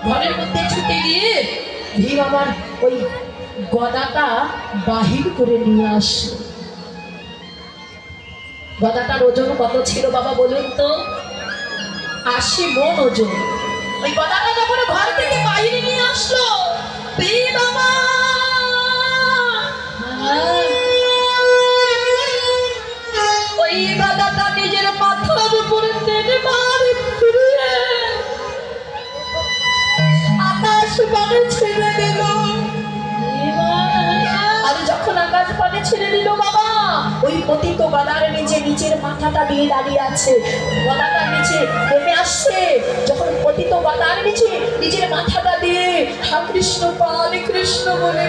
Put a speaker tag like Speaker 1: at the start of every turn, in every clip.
Speaker 1: ঘরের মধ্যে ছুটে গিয়ে ভীম আমার ওই গদাটা বাহির করে নিয়ে আসলো। গদাটার ওজন কত ছিল বাবা বলুন তো? 80 মণ ওজন। ওই গদাটা যখন ঘর থেকে বাইরে নিয়ে আসলো, ভীম ওই গদাটা নিজের মাথার উপরে টেনে মারে ফিরিয়ে আকাশ পানে ছেড়ে দিল। আর যখন আকাশ পানে ছেড়ে দিল বাবা, ওই পতিত গদার নিচে নিচের মাথাটা দিয়ে দাঁড়িয়ে আছে, গদাটা নিচে নেমে আসছে। যখন পতিত গদার নিচে নিজের মাথাটা দিয়ে হা কৃষ্ণ পানে কৃষ্ণ বলে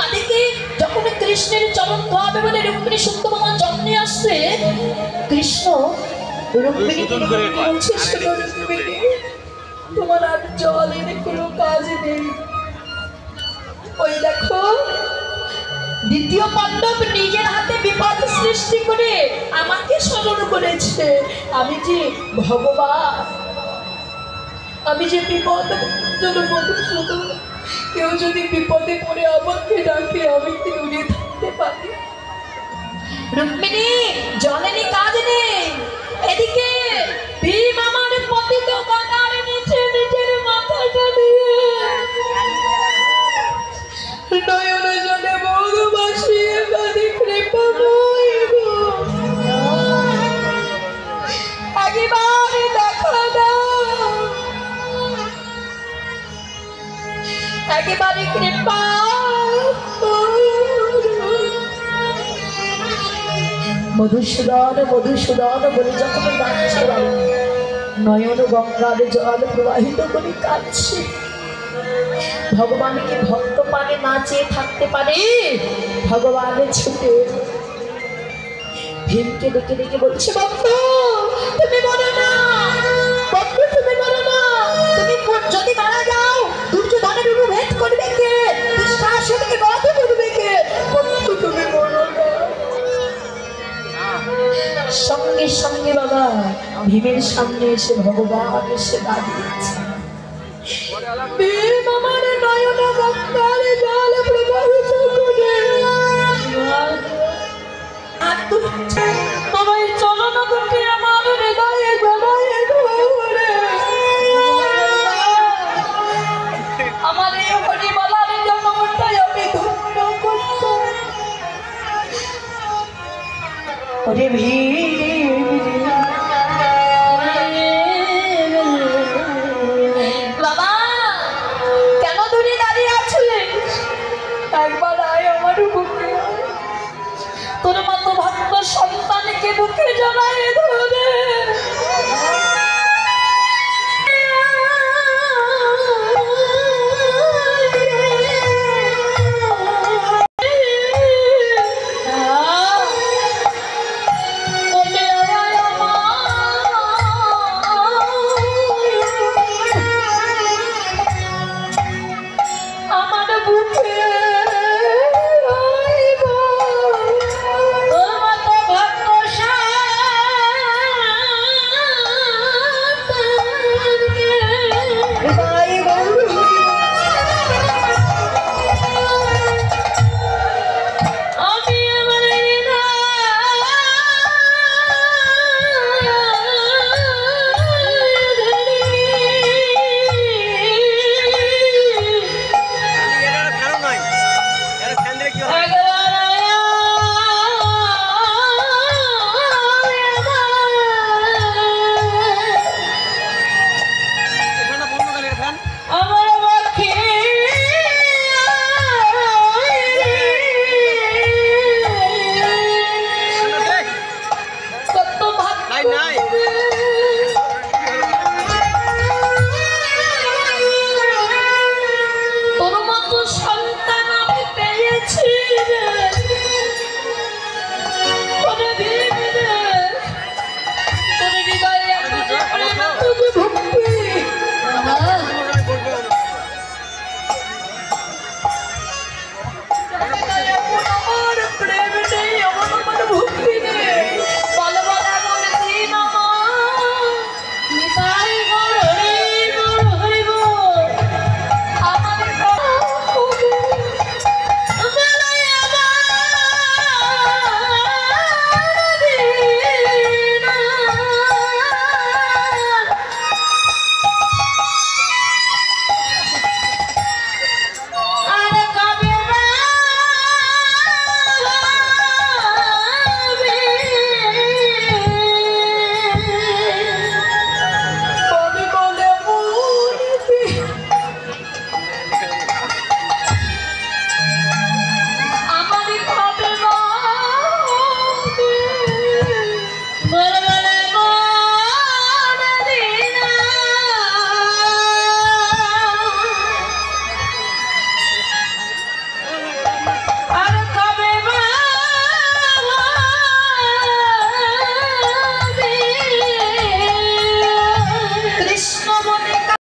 Speaker 1: আদিকে যখন কৃষ্ণের চরণ ধোয়াবে বলে রুক্মিণী সত্যভামা জন্মে আসছে, কৃষ্ণ রুক্মিণীকে বলছে, তোমার আর জল এনে কোনো কাজ নেই। ওই দেখো দ্বিতীয় পাণ্ডব নিজের হাতে বিপদ সৃষ্টি করে আমাকে স্মরণ করেছে। আমি যে ভগবান, আমি যে বিপদ মধুসূদন, কেউ যদি বিপদে পড়ে আমাকে ডাকে আমি কি দূরে থাকতে পারি? রুক্মিণী জলেরই কাজ নেই। এদিকে ভীম আমার পতিত গদার নিচে নিজের মাথাটা দিয়ে নয়ন জলে মুখ ভাসিয়ে কাঁদে, কৃপাময় গো একবার দেখা দাও, একেবারে কৃপা। মধুসূদন মধুসূদন বলে যখন ডাকছে, নয়ন গঙ্গার জল প্রবাহিত করে কাঁদছে। ভগবানকে ভক্ত পানে না চেয়ে থাকতে পারে? ভগবানের ছুটে ভীমকে ডেকে ডেকে বলছে, ভক্ত তুমি মরো না, ভক্ত তুমি মরো না। তুমি যদি মারা যাও দুর্যোধনের অনুভেদ করবে কে? দুঃশাসনকে বধ করবে কে? ভক্ত তুমি মরো না। সঙ্গে সঙ্গে বাবা ভীমের সামনে এসে ভগবান এসে দাঁড়িয়েছে। ভীম আমার নয়ন গঙ্গার জল প্রবাহিত করে তোমার চরণ দুটি আমার হৃদয়ে জড়ায়ে ধরে আমার এই হরিমালার জন্মটাই আমি ধন্য করতাম। ওরে ভীম বাবা, কেন দূরে দাঁড়িয়ে আছিস? একবার আয় আমার বুকে, তোর মতো ভক্ত সন্তানকে বুকে জড়ায়ে ধরে